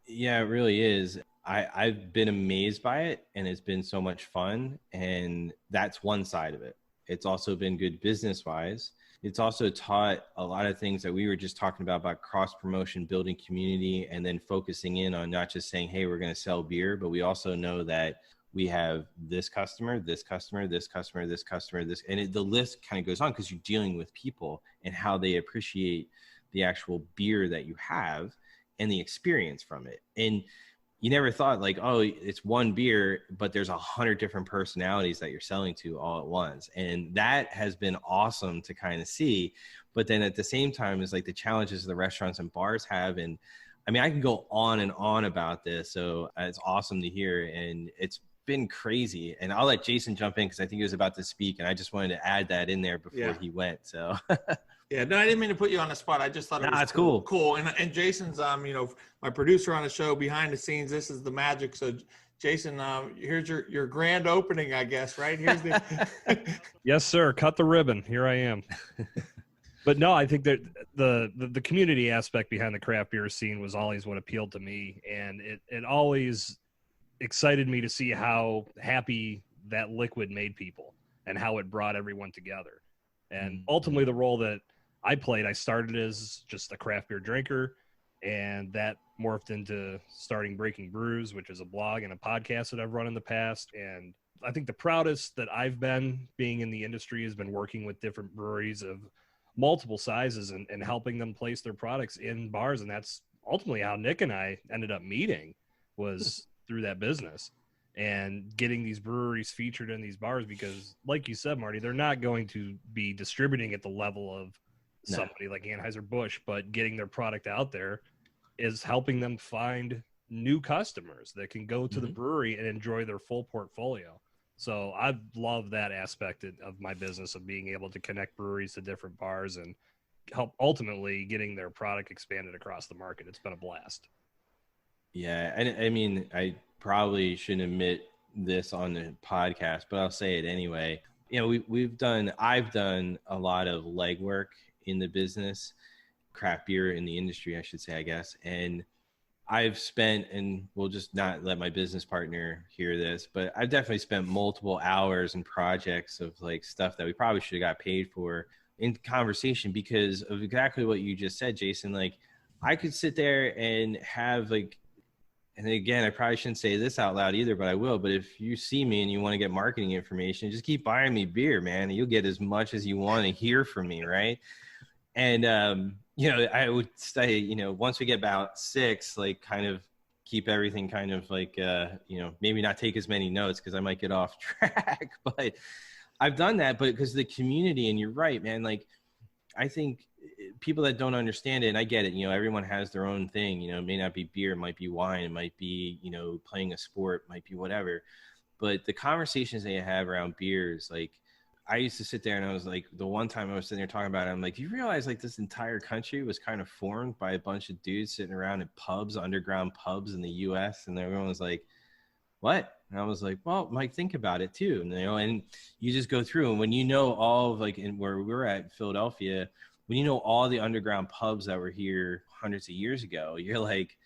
[SPEAKER 3] Yeah, it really is. I've been amazed by it, and it's been so much fun. And that's one side of it. It's also been good business wise. It's also taught a lot of things that we were just talking about cross promotion, building community, and then focusing in on not just saying, hey, we're going to sell beer, but we also know that we have this customer, this customer, this customer, this customer, this, and the list kind of goes on because you're dealing with people and how they appreciate the actual beer that you have and the experience from it. And you never thought like, oh, it's one beer, but there's 100 different personalities that you're selling to all at once. And that has been awesome to kind of see. But then at the same time, it's like the challenges the restaurants and bars have. And I mean, I can go on and on about this. So it's awesome to hear. And it's been crazy. And I'll let Jason jump in because I think he was about to speak. And I just wanted to add that in there before he went. So
[SPEAKER 2] yeah, no, I didn't mean to put you on the spot. I just thought it was cool. Cool. And Jason's, my producer on the show behind the scenes. This is the magic. So Jason, here's your grand opening, I guess, right? Here's the
[SPEAKER 1] Yes, sir. Cut the ribbon. Here I am. But no, I think that the community aspect behind the craft beer scene was always what appealed to me. And it always excited me to see how happy that liquid made people and how it brought everyone together. And ultimately the role that I played, I started as just a craft beer drinker, and that morphed into starting Breaking Brews, which is a blog and a podcast that I've run in the past. And I think the proudest that I've been being in the industry has been working with different breweries of multiple sizes and helping them place their products in bars. And that's ultimately how Nick and I ended up meeting, was through that business and getting these breweries featured in these bars, because like you said, Marty, they're not going to be distributing at the level of somebody like Anheuser-Busch, but getting their product out there is helping them find new customers that can go to the brewery and enjoy their full portfolio. So I love that aspect of my business, of being able to connect breweries to different bars and help ultimately getting their product expanded across the market. It's been a blast.
[SPEAKER 3] Yeah. And I mean, I probably shouldn't admit this on the podcast, but I'll say it anyway. You know, I've done a lot of legwork in the business, craft beer in the industry, I should say, I guess. And I've spent, and we'll just not let my business partner hear this, but I've definitely spent multiple hours and projects of like stuff that we probably should have got paid for in conversation because of exactly what you just said, Jason. Like I could sit there and have like, and again, I probably shouldn't say this out loud either, but I will. But if you see me and you want to get marketing information, just keep buying me beer, man. And you'll get as much as you want to hear from me, right? And, you know, I would say, you know, once we get about 6, like kind of keep everything kind of like, you know, maybe not take as many notes because I might get off track. But I've done that, but because the community, and you're right, man, like I think people that don't understand it, and I get it, you know, everyone has their own thing, you know, it may not be beer, it might be wine, it might be, you know, playing a sport, might be whatever. But the conversations they have around beers, like I used to sit there and I was like, the one time I was sitting there talking about it, I'm like, do you realize like this entire country was kind of formed by a bunch of dudes sitting around in pubs, underground pubs in the US? And everyone was like, what? And I was like, well, Mike, think about it too. And, you know, and you just go through, and when you know all of like in where we're at Philadelphia, when you know all the underground pubs that were here hundreds of years ago, you're like,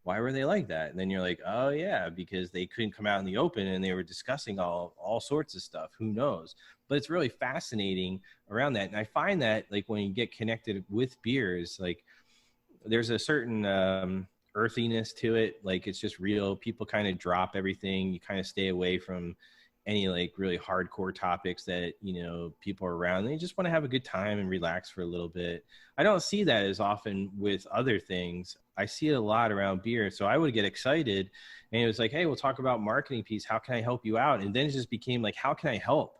[SPEAKER 3] why were they like that? And then you're like, oh yeah, because they couldn't come out in the open and they were discussing all sorts of stuff. Who knows? But it's really fascinating around that. And I find that like when you get connected with beers, like there's a certain earthiness to it. Like it's just real. People kind of drop everything. You kind of stay away from any like really hardcore topics that, you know, people are around. They just want to have a good time and relax for a little bit. I don't see that as often with other things. I see it a lot around beer. So I would get excited and it was like, hey, we'll talk about marketing piece. How can I help you out? And then it just became like, how can I help?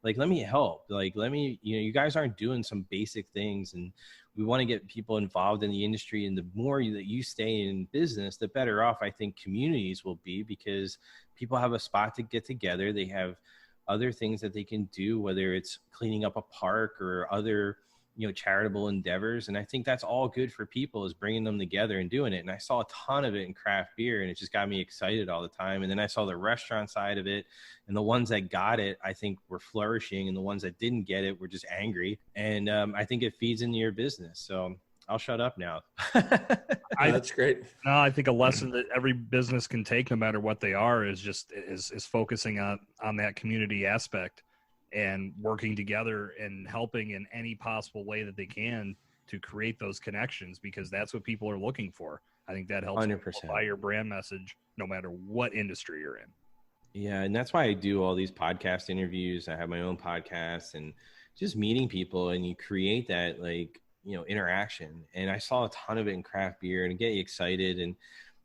[SPEAKER 3] Like, let me help. Like, let me, you know, you guys aren't doing some basic things, and we want to get people involved in the industry. And the more that you stay in business, the better off I think communities will be, because people have a spot to get together. They have other things that they can do, whether it's cleaning up a park or other, you know, charitable endeavors. And I think that's all good for people, is bringing them together and doing it. And I saw a ton of it in craft beer, and it just got me excited all the time. And then I saw the restaurant side of it, and the ones that got it, I think were flourishing, and the ones that didn't get it were just angry. And I think it feeds into your business. So I'll shut up now.
[SPEAKER 2] That's great.
[SPEAKER 1] No, I think a lesson that every business can take, no matter what they are, is just is focusing on that community aspect and working together and helping in any possible way that they can to create those connections, because that's what people are looking for. I think that helps
[SPEAKER 3] 100%.
[SPEAKER 1] buy your brand message no matter what industry you're in.
[SPEAKER 3] Yeah. And that's why I do all these podcast interviews. I have my own podcast, and just meeting people, and you create that, like, you know, interaction. And I saw a ton of it in craft beer, and get you excited. And,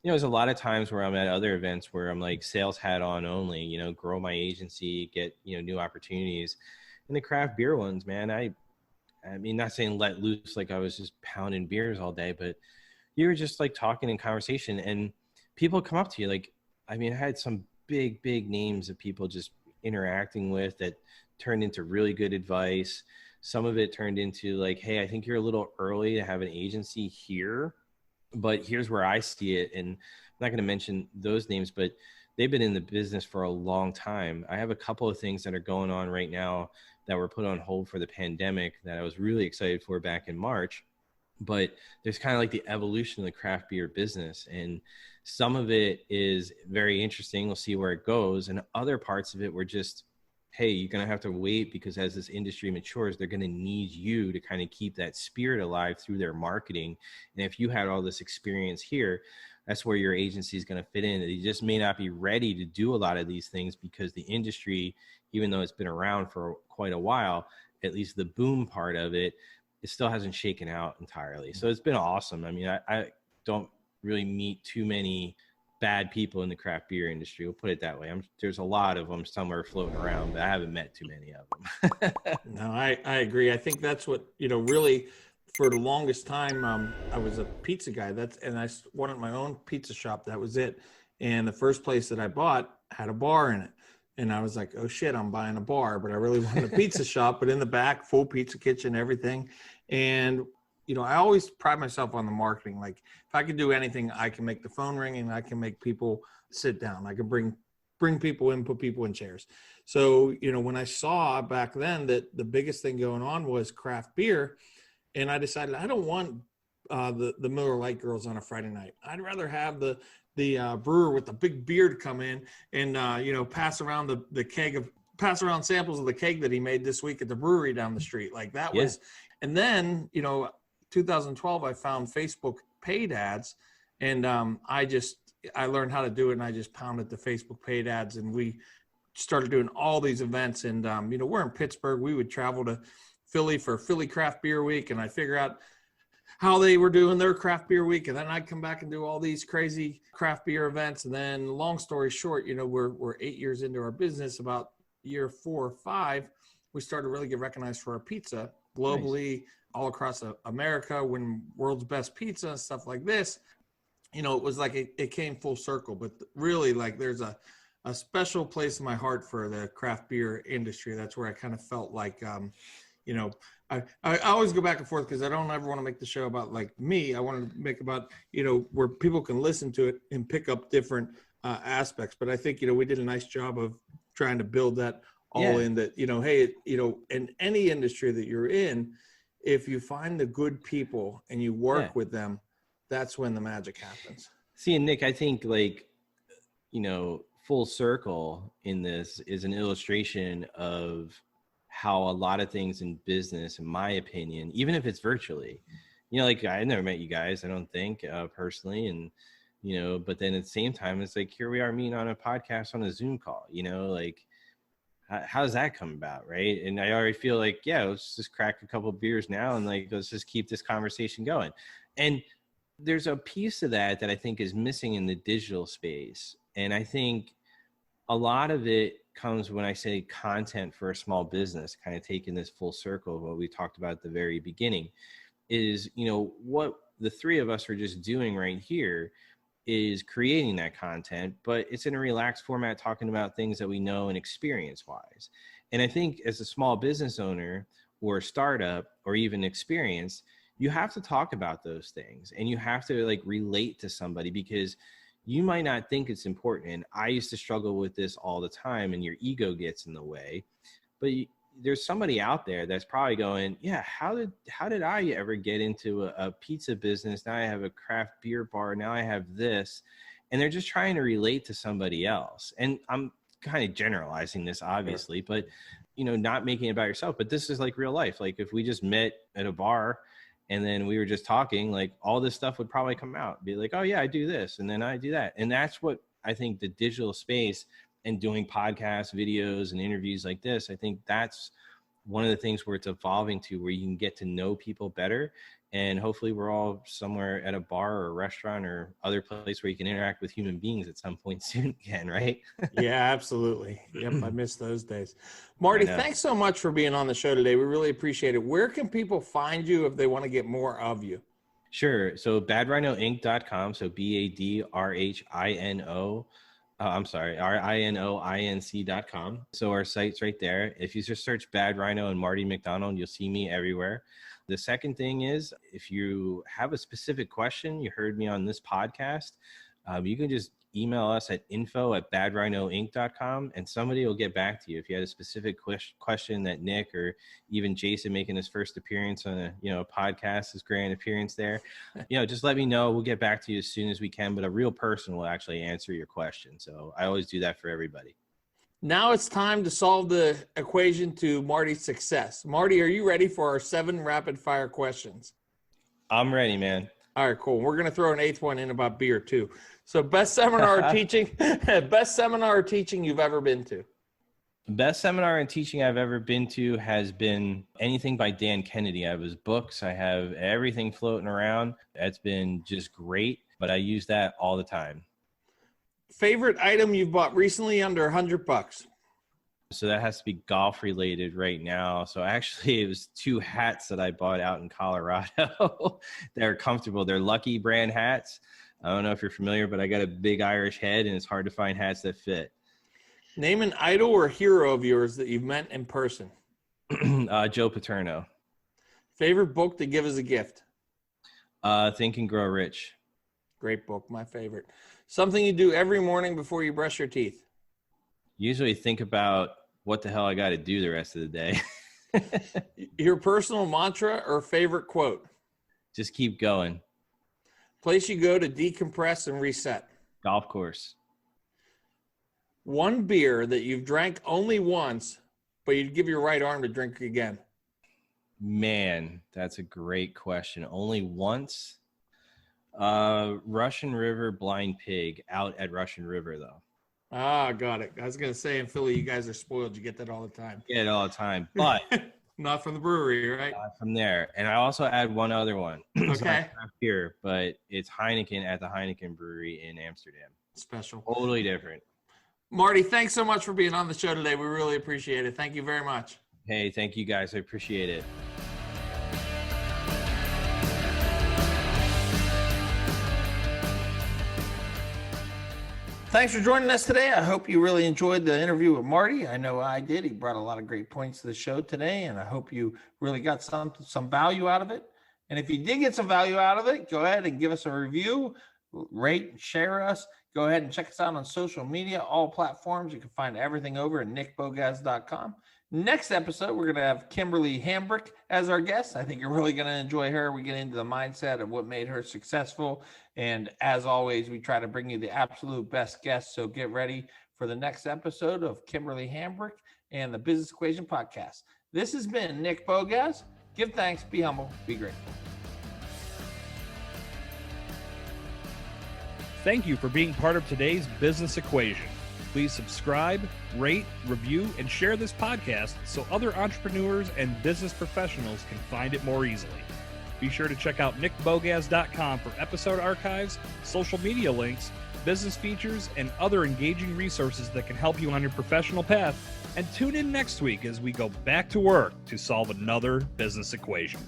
[SPEAKER 3] you know, there's a lot of times where I'm at other events where I'm like sales hat on only, you know, grow my agency, get, you know, new opportunities. And the craft beer ones, man, I mean, not saying let loose like I was just pounding beers all day, but you were just like talking in conversation, and people come up to you. Like, I mean, I had some big names of people just interacting with that turned into really good advice. Some of it turned into like, hey, I think you're a little early to have an agency here, but here's where I see it. And I'm not going to mention those names, but they've been in the business for a long time. I have a couple of things that are going on right now that were put on hold for the pandemic that I was really excited for back in March. But there's kind of like the evolution of the craft beer business. And some of it is very interesting. We'll see where it goes. And other parts of it were just, hey, you're going to have to wait, because as this industry matures, they're going to need you to kind of keep that spirit alive through their marketing. And if you had all this experience here, that's where your agency is going to fit in. You just may not be ready to do a lot of these things, because the industry, even though it's been around for quite a while, at least the boom part of it, it still hasn't shaken out entirely. So it's been awesome. I mean, I don't really meet too many bad people in the craft beer industry. We'll put it that way. There's a lot of them somewhere floating around, but I haven't met too many of them.
[SPEAKER 2] No, I agree. I think that's what, really for the longest time, I was a pizza guy. And I wanted my own pizza shop. That was it. And the first place that I bought had a bar in it. And I was like, oh shit, I'm buying a bar, but I really wanted a pizza shop, but in the back, full pizza kitchen, everything. And, I always pride myself on the marketing. Like if I could do anything, I can make the phone ring and I can make people sit down. I can bring people in, put people in chairs. So, when I saw back then that the biggest thing going on was craft beer, and I decided I don't want the Miller Lite girls on a Friday night. I'd rather have the brewer with the big beard come in and, pass around the keg pass around samples of the keg that he made this week at the brewery down the street. Like that was, and then, 2012, I found Facebook paid ads, and I learned how to do it, and I just pounded the Facebook paid ads, and we started doing all these events. And, we're in Pittsburgh. We would travel to Philly for Philly Craft Beer Week, and I figure out how they were doing their craft beer week. And then I'd come back and do all these crazy craft beer events. And then long story short, we're 8 years into our business. About year 4 or 5, we started to really get recognized for our pizza globally. Nice. All across America, win world's best pizza, stuff like this. It was like it came full circle, but really like there's a special place in my heart for the craft beer industry. That's where I kind of felt like, I always go back and forth because I don't ever want to make the show about like me. I want to make about, where people can listen to it and pick up different aspects. But I think, we did a nice job of trying to build that all in that, hey, in any industry that you're in, if you find the good people and you work with them, that's when the magic happens.
[SPEAKER 3] See, and Nick, I think full circle in this is an illustration of how a lot of things in business, in my opinion, even if it's virtually, like I never met you guys, I don't think personally. And, but then at the same time, it's like, here we are meeting on a podcast on a Zoom call, like, how does that come about, right? And I already feel like, let's just crack a couple of beers now and like let's just keep this conversation going. And there's a piece of that I think is missing in the digital space. And I think a lot of it comes when I say content for a small business, kind of taking this full circle of what we talked about at the very beginning, is, what the three of us are just doing right here is creating that content, but it's in a relaxed format, talking about things that we know and experience wise. And I think as a small business owner or a startup or even experienced, you have to talk about those things and you have to like relate to somebody because you might not think it's important. And I used to struggle with this all the time and your ego gets in the way, but there's somebody out there that's probably going, how did I ever get into a pizza business? Now I have a craft beer bar. Now I have this. And they're just trying to relate to somebody else. And I'm kind of generalizing this, obviously, but, not making it about yourself. But this is like real life. Like if we just met at a bar and then we were just talking, like all this stuff would probably come out. Be like, oh, yeah, I do this. And then I do that. And that's what I think the digital space and doing podcasts, videos, and interviews like this, I think that's one of the things where it's evolving to where you can get to know people better. And hopefully we're all somewhere at a bar or a restaurant or other place where you can interact with human beings at some point soon again, right?
[SPEAKER 2] Yeah, absolutely. Yep, I miss those days. Marty, thanks so much for being on the show today. We really appreciate it. Where can people find you if they want to get more of you?
[SPEAKER 3] Sure. So badrhinoinc.com. So BADRHINO. RINOINC.com. So our site's right there. If you just search Bad Rhino and Marty McDonald, you'll see me everywhere. The second thing is, if you have a specific question, you heard me on this podcast, you can just email us at info@badrhinoinc.com and somebody will get back to you. If you had a specific question that Nick or even Jason making his first appearance on a podcast, his grand appearance there, just let me know. We'll get back to you as soon as we can, but a real person will actually answer your question. So I always do that for everybody.
[SPEAKER 2] Now it's time to solve the equation to Marty's success. Marty, are you ready for our 7 rapid fire questions?
[SPEAKER 3] I'm ready, man.
[SPEAKER 2] All right, cool. We're going to throw an 8th one in about beer too. So best seminar or teaching you've ever been to?
[SPEAKER 3] The best seminar and teaching I've ever been to has been anything by Dan Kennedy. I have his books. I have everything floating around. That's been just great, but I use that all the time.
[SPEAKER 2] Favorite item you've bought recently under $100?
[SPEAKER 3] So that has to be golf related right now. So actually it was 2 hats that I bought out in Colorado. They're comfortable. They're Lucky brand hats. I don't know if you're familiar, but I got a big Irish head and it's hard to find hats that fit.
[SPEAKER 2] Name an idol or hero of yours that you've met in person.
[SPEAKER 3] Joe Paterno.
[SPEAKER 2] Favorite book to give as a gift.
[SPEAKER 3] Think and Grow Rich.
[SPEAKER 2] Great book, my favorite. Something you do every morning before you brush your teeth.
[SPEAKER 3] Usually think about what the hell I got to do the rest of the day.
[SPEAKER 2] Your personal mantra or favorite quote.
[SPEAKER 3] Just keep going.
[SPEAKER 2] Place you go to decompress and reset.
[SPEAKER 3] Golf course.
[SPEAKER 2] One beer that you've drank only once, but you'd give your right arm to drink again.
[SPEAKER 3] Man, that's a great question. Only once? Russian River Blind Pig out at Russian River, though.
[SPEAKER 2] Ah, got it. I was going to say in Philly, you guys are spoiled. You get that all the time.
[SPEAKER 3] Get it all the time, but
[SPEAKER 2] Not from the brewery, right?
[SPEAKER 3] not from there. And I also add one other one. It's
[SPEAKER 2] Okay.
[SPEAKER 3] not craft beer, but it's Heineken at the Heineken Brewery in Amsterdam.
[SPEAKER 2] Special.
[SPEAKER 3] Totally different.
[SPEAKER 2] Marty, thanks so much for being on the show today. We really appreciate it. Thank you very much.
[SPEAKER 3] Hey, thank you guys. I appreciate it.
[SPEAKER 2] Thanks for joining us today. I hope you really enjoyed the interview with Marty. I know I did. He brought a lot of great points to the show today, and I hope you really got some value out of it. And if you did get some value out of it, go ahead and give us a review, rate, and share us. Go ahead and check us out on social media, all platforms. You can find everything over at nickbogacz.com. Next episode, we're going to have Kimberly Hambrick as our guest. I think you're really going to enjoy her. We get into the mindset of what made her successful. And as always, we try to bring you the absolute best guests. So get ready for the next episode of Kimberly Hambrick and the Business Equation Podcast. This has been Nick Bogacz. Give thanks, be humble, be grateful.
[SPEAKER 1] Thank you for being part of today's Business Equation. Please subscribe, rate, review, and share this podcast so other entrepreneurs and business professionals can find it more easily. Be sure to check out nickbogacz.com for episode archives, social media links, business features, and other engaging resources that can help you on your professional path. And tune in next week as we go back to work to solve another business equation.